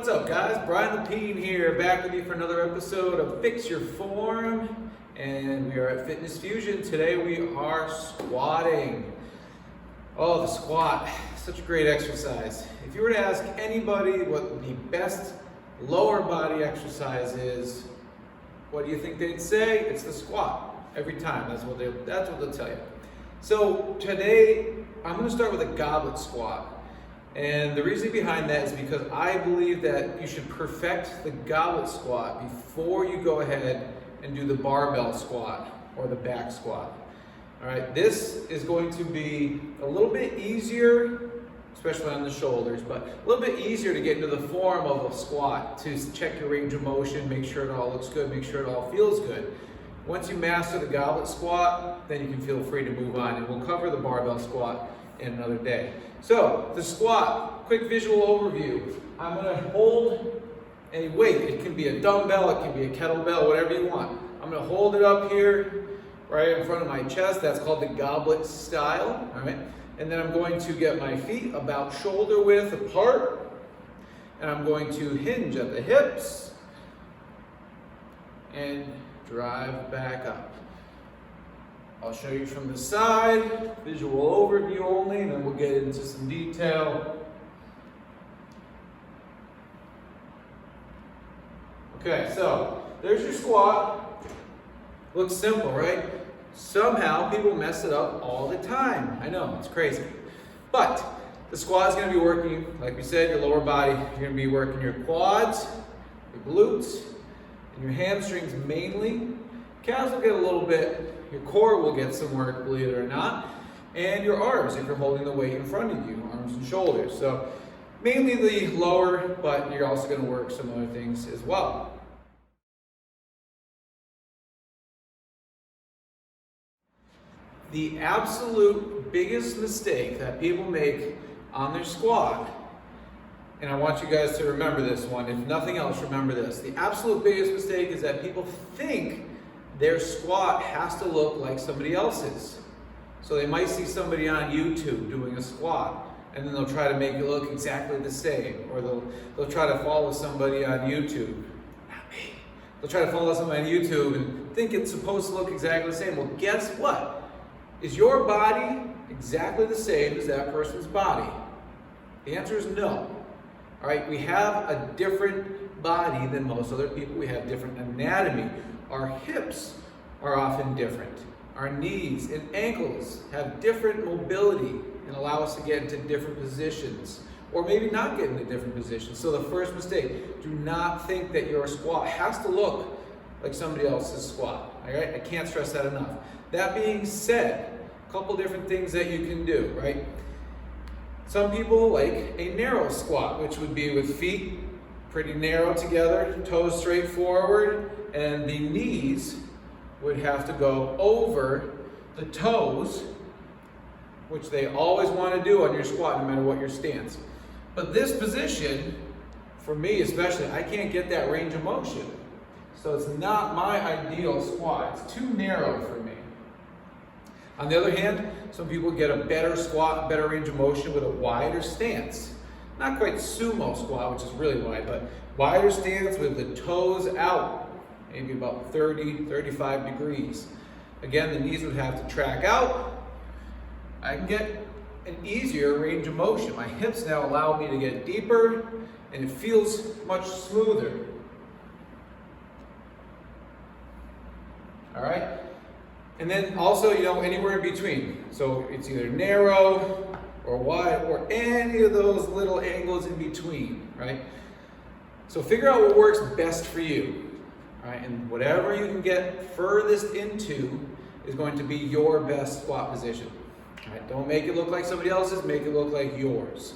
What's up, guys? Brian Lapine here, back with you for another episode of Fix Your Form, and we are at Fitness Fusion. Today we are squatting. Oh, the squat, such a great exercise. If you were to ask anybody what the best lower body exercise is, what do you think they'd say? It's the squat. Every time, that's what they'll tell you. So today, I'm going to start with a goblet squat. And the reason behind that is because I believe that you should perfect the goblet squat before you go ahead and do the barbell squat or the back squat. All right, this is going to be a little bit easier, especially on the shoulders, but a little bit easier to get into the form of a squat, to check your range of motion, make sure it all looks good, make sure it all feels good. Once you master the goblet squat, then you can feel free to move on, and we'll cover the barbell squat in another day. So, the squat, quick visual overview. I'm going to hold a weight. It can be a dumbbell, it can be a kettlebell, whatever you want. I'm going to hold it up here, right in front of my chest. That's called the goblet style. All right? And then I'm going to get my feet about shoulder width apart. And I'm going to hinge at the hips and drive back up. I'll show you from the side, visual overview only, and then we'll get into some detail. Okay, so there's your squat. Looks simple, right? Somehow people mess it up all the time. I know, it's crazy. But the squat is going to be working, like we said, your lower body. You're going to be working your quads, your glutes, and your hamstrings mainly. Calves will get a little bit. Your core will get some work, believe it or not, and your arms if you're holding the weight in front of you, arms and shoulders. So mainly the lower, but you're also going to work some other things as well. The absolute biggest mistake that people make on their squat, and I want you guys to remember this one, if nothing else, remember this. The absolute biggest mistake is that people think their squat has to look like somebody else's. So they might see somebody on YouTube doing a squat, and then they'll try to make it look exactly the same, or they'll try to follow somebody on YouTube. Not me. They'll try to follow somebody on YouTube and think it's supposed to look exactly the same. Well, guess what? Is your body exactly the same as that person's body? The answer is no. All right, we have a different body than most other people. We have different anatomy. Our hips are often different. Our knees and ankles have different mobility and allow us to get into different positions, or maybe not get into different positions. So the first mistake, do not think that your squat has to look like somebody else's squat. All right, I can't stress that enough. That being said, a couple different things that you can do, right? Some people like a narrow squat, which would be with feet pretty narrow together, toes straight forward, and the knees would have to go over the toes, which they always want to do on your squat no matter what your stance. But this position, for me especially, I can't get that range of motion. So it's not my ideal squat. It's too narrow for me. On the other hand, some people get a better squat, better range of motion with a wider stance. Not quite sumo squat, which is really wide, but wider stance with the toes out, maybe about 30, 35 degrees. Again, the knees would have to track out. I can get an easier range of motion. My hips now allow me to get deeper, and it feels much smoother. All right? And then also, anywhere in between. So it's either narrow or wide, or any of those little angles in between, right? So figure out what works best for you, right? And whatever you can get furthest into is going to be your best squat position. All right? Don't make it look like somebody else's, make it look like yours.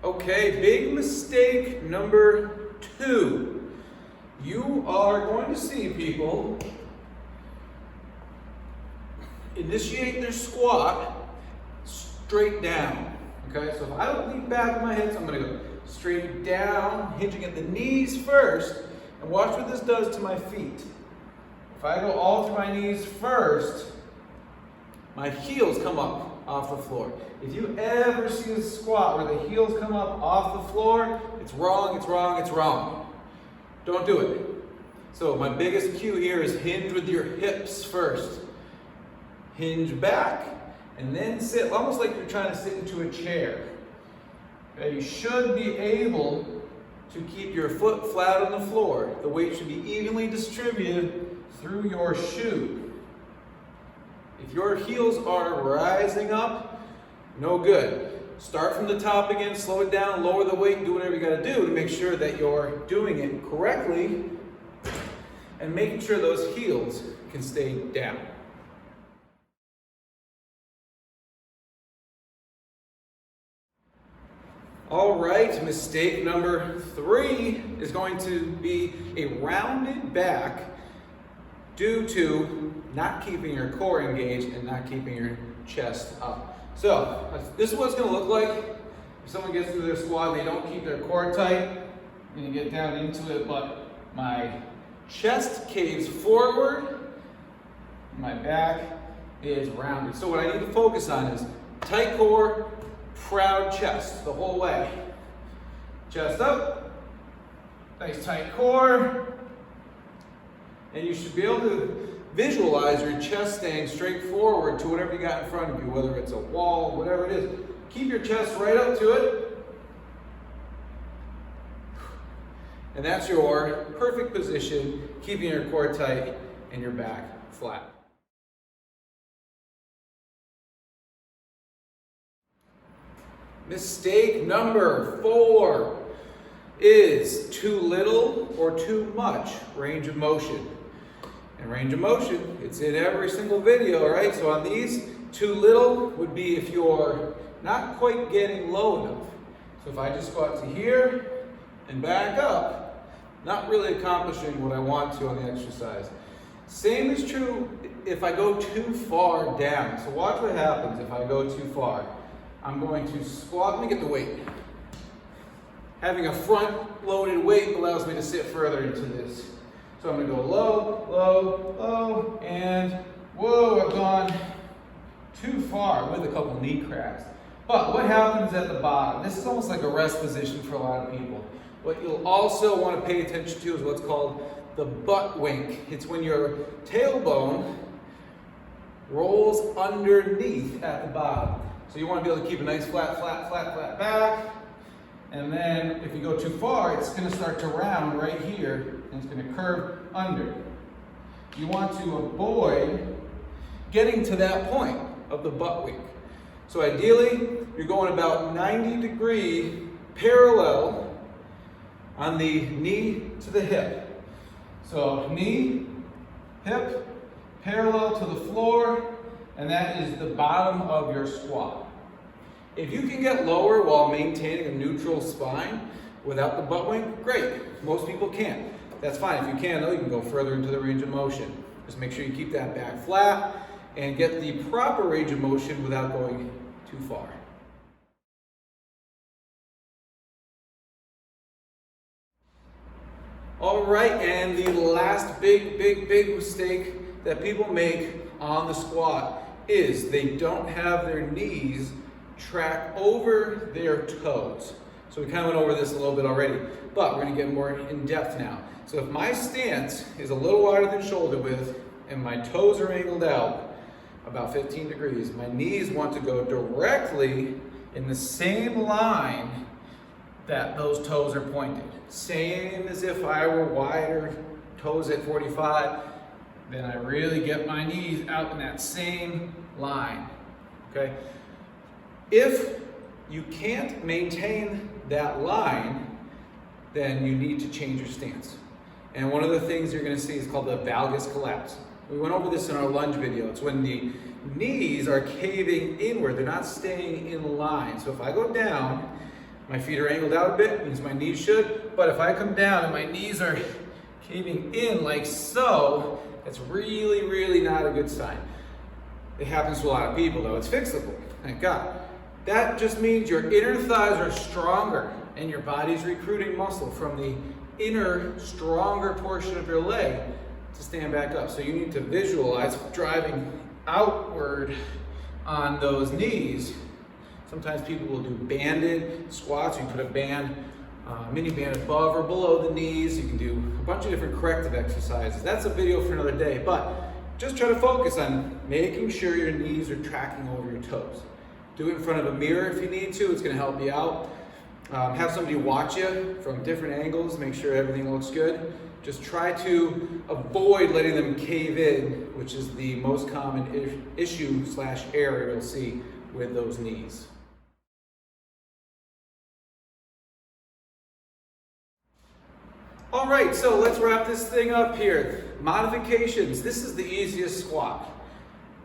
Okay, big mistake number 2. You are going to see people initiate their squat straight down. Okay, so if I don't lean back with my hips, I'm going to go straight down, hinging at the knees first, and watch what this does to my feet. If I go all through my knees first, my heels come up. off the floor. If you ever see a squat where the heels come up off the floor, it's wrong, it's wrong, it's wrong. Don't do it. So my biggest cue here is hinge with your hips first. Hinge back, and then sit, almost like you're trying to sit into a chair. Okay, you should be able to keep your foot flat on the floor. The weight should be evenly distributed through your shoe. If your heels are rising up, no good. Start from the top again, slow it down, lower the weight, do whatever you gotta do to make sure that you're doing it correctly and making sure those heels can stay down. All right, mistake number 3 is going to be a rounded back due to not keeping your core engaged and not keeping your chest up. So, this is what it's going to look like if someone gets through their squat and they don't keep their core tight. I'm going to get down into it, but my chest caves forward, my back is rounded. So what I need to focus on is tight core, proud chest the whole way. Chest up, nice tight core, and you should be able to visualize your chest staying straight forward to whatever you got in front of you, whether it's a wall, whatever it is. Keep your chest right up to it. And that's your perfect position, keeping your core tight and your back flat. Mistake number 4 is too little or too much range of motion. And range of motion, it's in every single video, right? So on these, too little would be if you're not quite getting low enough. So if I just squat to here and back up, not really accomplishing what I want to on the exercise. Same is true if I go too far down. So watch what happens if I go too far. I'm going to squat, let me get the weight. Having a front loaded weight allows me to sit further into this. So I'm gonna go low, low, low, and whoa, I've gone too far with a couple knee cracks. But what happens at the bottom? This is almost like a rest position for a lot of people. What you'll also want to pay attention to is what's called the butt wink. It's when your tailbone rolls underneath at the bottom. So you want to be able to keep a nice flat, flat, flat, flat back. And then if you go too far, it's going to start to round right here, and it's going to curve under. You want to avoid getting to that point of the butt wink. So ideally, you're going about 90-degree parallel on the knee to the hip. So knee, hip, parallel to the floor, and that is the bottom of your squat. If you can get lower while maintaining a neutral spine without the butt wink, great. Most people can't. That's fine. If you can, though, you can go further into the range of motion. Just make sure you keep that back flat and get the proper range of motion without going too far. All right, and the last big mistake that people make on the squat is they don't have their knees track over their toes. So we kind of went over this a little bit already, but we're going to get more in depth now. So if my stance is a little wider than shoulder width and my toes are angled out about 15 degrees, my knees want to go directly in the same line that those toes are pointed. Same as if I were wider, toes at 45, then I really get my knees out in that same line, okay? If you can't maintain that line, then you need to change your stance. And one of the things you're gonna see is called the valgus collapse. We went over this in our lunge video. It's when the knees are caving inward, they're not staying in line. So if I go down, my feet are angled out a bit, means my knees should, but if I come down and my knees are caving in like so, that's really not a good sign. It happens to a lot of people though, it's fixable, thank God. That just means your inner thighs are stronger and your body's recruiting muscle from the inner, stronger portion of your leg to stand back up. So you need to visualize driving outward on those knees. Sometimes people will do banded squats. You can put a band, mini band above or below the knees. You can do a bunch of different corrective exercises. That's a video for another day, but just try to focus on making sure your knees are tracking over your toes. Do it in front of a mirror if you need to. It's going to help you out. Have somebody watch you from different angles, make sure everything looks good. Just try to avoid letting them cave in, which is the most common issue/error you'll see with those knees. All right, so let's wrap this thing up here. Modifications. This is the easiest squat.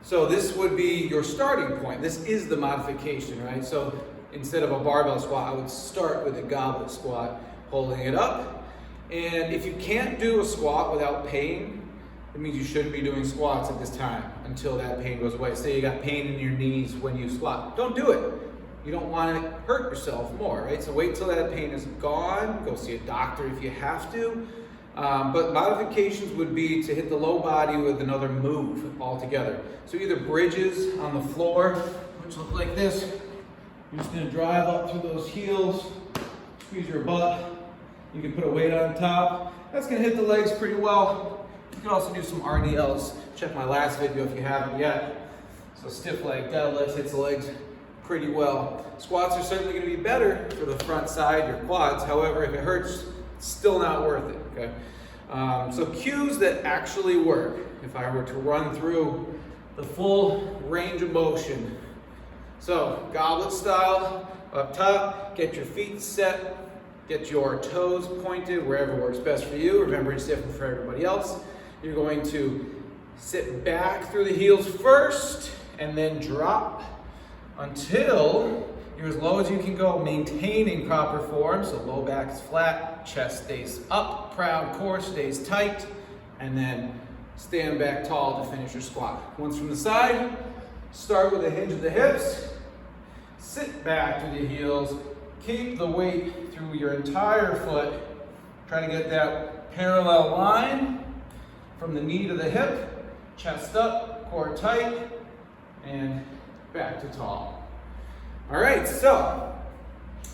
So this would be your starting point. This is the modification, right? So instead of a barbell squat, I would start with a goblet squat, holding it up. And if you can't do a squat without pain, it means you shouldn't be doing squats at this time until that pain goes away. Say you got pain in your knees when you squat. Don't do it. You don't want to hurt yourself more, right? So wait till that pain is gone. Go see a doctor if you have to. But modifications would be to hit the low body with another move altogether. So either bridges on the floor, which look like this. You're just gonna drive up through those heels, squeeze your butt. You can put a weight on top. That's gonna hit the legs pretty well. You can also do some RDLs. Check my last video if you haven't yet. So stiff leg deadlift hits the legs pretty well. Squats are certainly gonna be better for the front side, your quads. However, if it hurts, it's still not worth it, okay? So cues that actually work. If I were to run through the full range of motion. So goblet style, up top, get your feet set, get your toes pointed wherever works best for you. Remember, it's different for everybody else. You're going to sit back through the heels first and then drop until you're as low as you can go, maintaining proper form. So low back is flat, chest stays up, proud core stays tight, and then stand back tall to finish your squat. Once from the side, start with a hinge of the hips, sit back to the heels, keep the weight through your entire foot. Try to get that parallel line from the knee to the hip, chest up, core tight, and back to tall. All right, so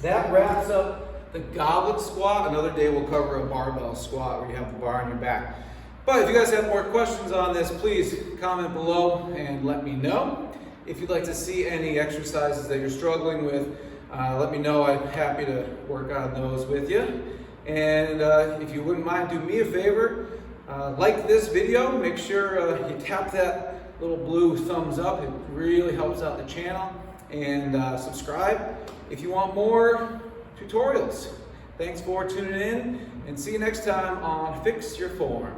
that wraps up the goblet squat. Another day we'll cover a barbell squat where you have the bar on your back. But if you guys have more questions on this, please comment below and let me know. If you'd like to see any exercises that you're struggling with, let me know. I'm happy to work on those with you. And if you wouldn't mind, do me a favor, like this video. Make sure you tap that little blue thumbs up. It really helps out the channel. And subscribe if you want more tutorials. Thanks for tuning in, and see you next time on Fix Your Form.